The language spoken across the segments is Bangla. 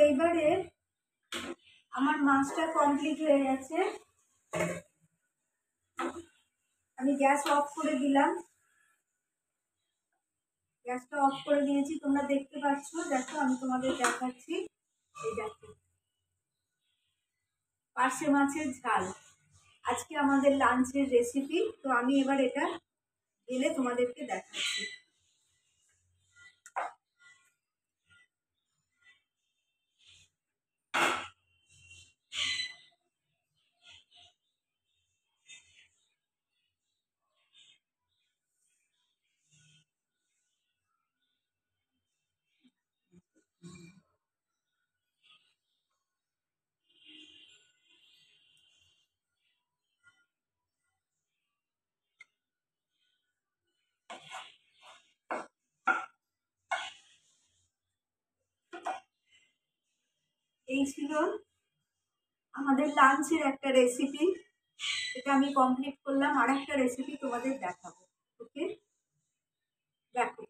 এইবারে আমার মাছটা কমপ্লিট হয়ে গেছে। আমি গ্যাস অফ করে দিলাম, গ্যাসটা অফ করে দিয়েছি, তোমরা দেখতে পাচ্ছ। দেখো আমি তোমাদের দেখাচ্ছি, এই দেখো পার্শে মাছের ঝাল আজকে আমাদের লাঞ্চের রেসিপি। তো আমি এবার এটা ঢেলে তোমাদেরকে দেখাচ্ছি। এই ছিল আমাদের লাঞ্চের একটা রেসিপি, এটা আমি কমপ্লিট করলাম। আর একটা রেসিপি তোমাদের দেখাবো। ওকে, দেখো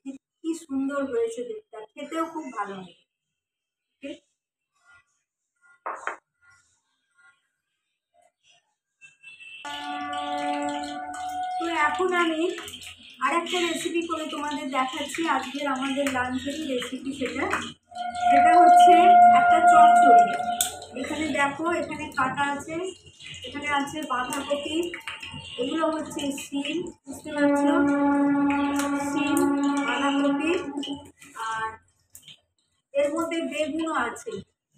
কি সুন্দর হয়েছে দেখতে, খেতেও খুব ভালো হবে। ওকে, তো এখন আমি আরেকটা রেসিপি করে তোমাদের দেখাচ্ছি। আজকের আমাদের লাঞ্চেরই রেসিপি সেটা হচ্ছে একটা চচ্চড়ি। এখানে দেখো, এখানে কাটা আছে, এখানে আছে বাঁধাকপি, এগুলো হচ্ছে শিম, বুঝতে পারছো, শিম, বাঁধাকপি, আর এর মধ্যে বেগুনও আছে,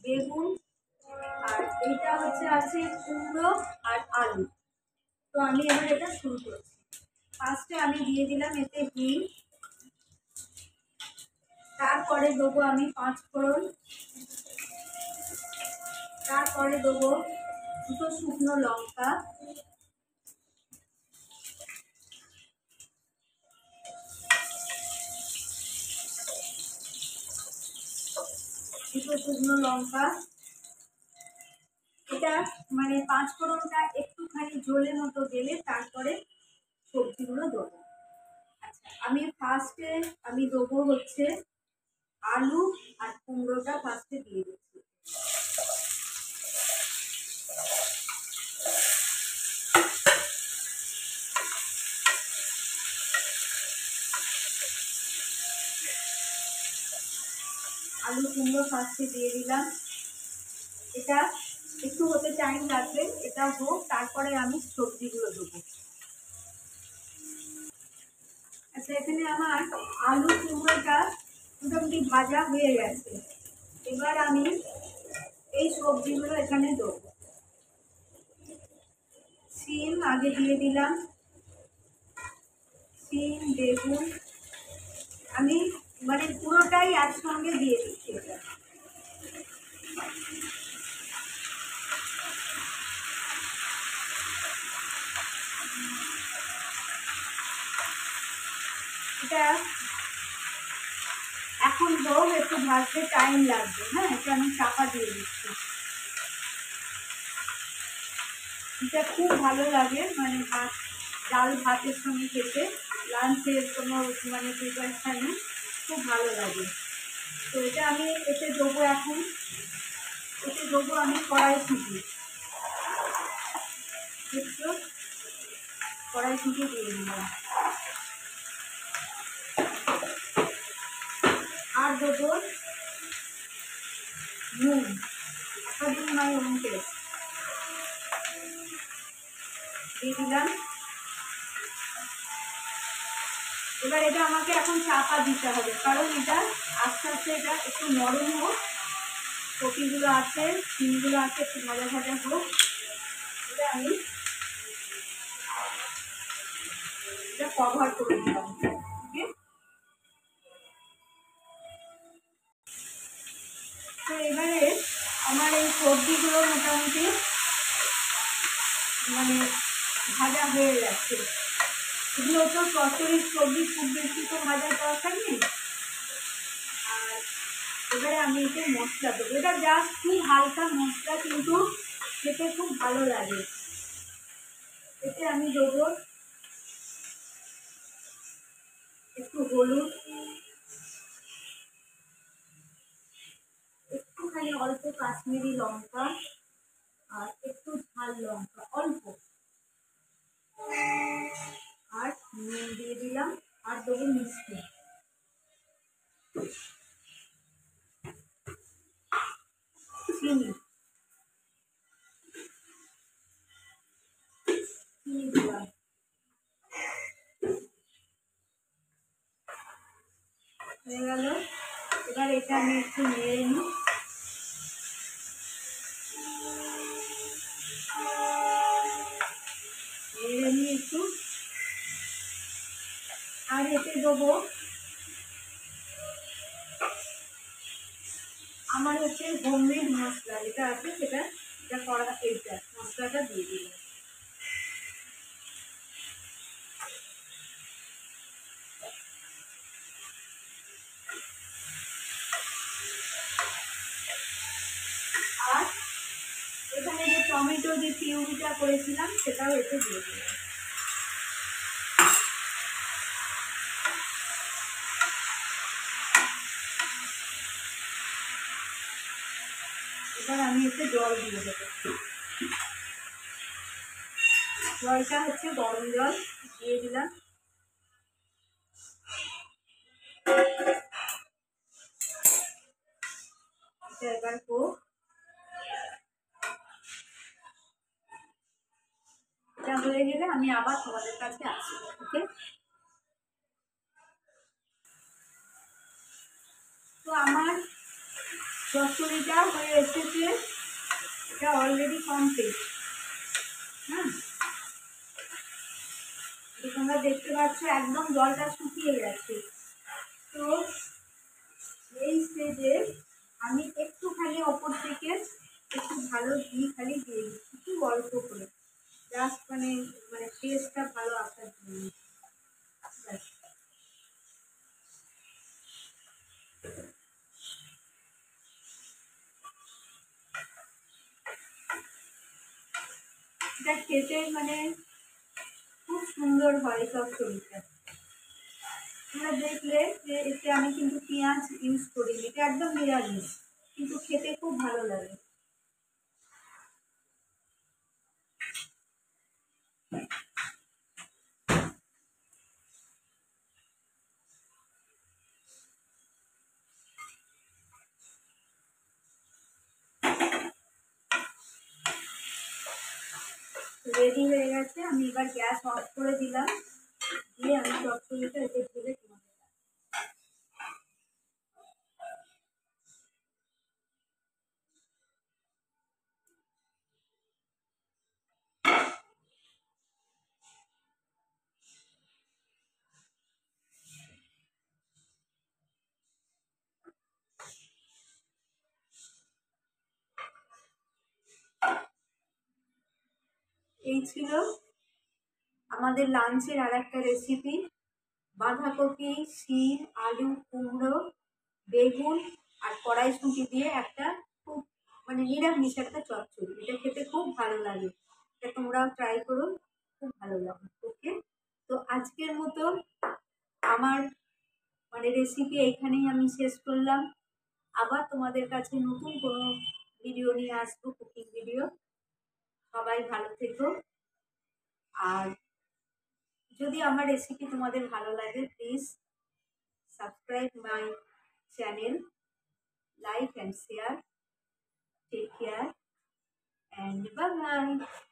বেগুন, আর এইটা হচ্ছে আছে কুমড়ো আর আলু। তো আমি এবার এটা শুরু করছি। ফার্স্টে আমি দিয়ে দিলাম এতে হিং, তারপরে দেবো আমি 5 ফোড়ন, তারপরে দেবো 2 শুকনো লঙ্কা, শুকনো লঙ্কা। এটা মানে 5 ফোড়নটা একটুখানি জলের মতো গেলে তারপরে সবজিগুলো দেবো। আচ্ছা, আমি ফার্স্টে দেবো হচ্ছে আলু আর কুমড়োটা ফার্স্টে দিয়ে দিচ্ছি। আলু কুমড়ো ফার্স্টে দিয়ে দিলাম। এটা একটু হতে টাইম লাগবে, এটা হোক, তারপরে আমি সবজিগুলো দেবো। আচ্ছা, এখানে আমার আলু কুমড়োটা মোটামুটি ভাজা হয়ে গেছে। এবার আমি এই সবজিগুলো এখানে দেবো। শিম আগে দিয়ে দিলাম, শিম, বেগুন আমি মানে পুরোটাই একসঙ্গে দিয়ে দিচ্ছি। এটা এখন হোক, একটু ভাজতে টাইম লাগবে। হ্যাঁ, এটা আমি চাপা দিয়ে দিচ্ছি। এটা খুব ভালো লাগে, মানে ভাত, ডাল ভাতের সঙ্গে খেতে, লাঞ্চের কোনো মানে প্রিপারেশানে খুব ভালো লাগে। তো এটা আমি এতে দেবো, এখন এতে দেবো আমি কড়াইশুঁটি। দেখছো, কড়াইশুঁটি দিয়ে দিলাম। আর দেবো নুন, একদিন নয় নুনকে দিয়ে দিলাম। এবার এটা আমাকে এখন চাপা দিতে হবে, কারণ এটা আস্তে আস্তে এটা একটু নরম হোক, কপিগুলো আছে, শিমগুলো আছে, একটু ভাজা ভাজা হোক। এটা আমি এটা কভার করে দিলাম। তো এবারে আমার এই সবজিগুলো মোটামুটি মানে ভাজা হয়ে যাচ্ছে। এগুলো তো চচ্চড়ির সবজি, খুব বেশি তো ভাজার দরকার নেই। আর এবারে আমি এতে মশলা দেবো, এটা জাস্ট খুব হালকা মশলা, কিন্তু খেতে খুব ভালো লাগে। এতে আমি দেবো একটু হলুদ, একটুখানি একটুখানি অল্প কাশ্মীরি লঙ্কা আর একটু ঝাল লঙ্কা অল্প, আর নুন দিয়ে দিলাম, আর দেবো মিষ্টি। চিনি দিলাম। হয়ে গেল। এবার এটা আমি একটু নেড়ে নিই। নেড়ে নিই একটু। আর এতে দেবো আমার হচ্ছে হোমমেড মশলা যেটা আছে সেটা করা, এইটা মশলাটা দিয়ে দিলাম। আর এখানে যে টমেটো যে পিউরিটা করেছিলাম সেটাও এতে দিয়ে দিলাম। এবার আমি এতে জল দিয়ে দেবো। জলটা হচ্ছে গরম জল দিয়ে দিলাম। এবার এটা হয়ে গেলে আমি আবার তোমাদের কাছে আসবো। ওকে, তো আমার চচ্চড়িটা হয়ে এসেছে, এটা অলরেডি কমপ্লিট। হ্যাঁ, তোমরা দেখতে পাচ্ছ একদম জলটা শুকিয়ে গেছে। তো এই স্টেজে আমি একটুখানি ওপর থেকে একটু ভালো ঘি খালি দিয়ে দিচ্ছি, একটু অল্প করে, জাস্ট মানে টেস্টটা ভালো আসার জন্য। এটা খেতে খুব সুন্দর হয় চচ্চড়িটা। তোমরা দেখলে যে এতে আমি কিন্তু পেঁয়াজ ইউজ করিনি, এটা একদম নিরামিষ, কিন্তু খেতে খুব ভালো লাগে। রেডি হয়ে গেছে, আমি এবার গ্যাস অফ করে দিলাম, দিয়ে আমি চচ্চড়িটা এতে ঢেলে তোমাদের। এই ছিল আমাদের লাঞ্চের আর একটা রেসিপি, বাঁধাকপি, শিম, আলু, কুমড়ো, বেগুন আর কড়াইশুঁটি দিয়ে একটা খুব নিরামিষ একটা চচ্চড়ি। এটা খেতে খুব ভালো লাগে, এটা তোমরাও ট্রাই করো, খুব ভালো লাগে। ওকে, তো আজকের মতো আমার রেসিপি এইখানেই আমি শেষ করলাম। আবার তোমাদের কাছে নতুন কোনো ভিডিও নিয়ে আসবো, কুকিং ভিডিও। সবাই ভালো থেকো। আর যদি আমার রেসিপি তোমাদের ভালো লাগে, please subscribe my channel, like and share. Take care and bye bye.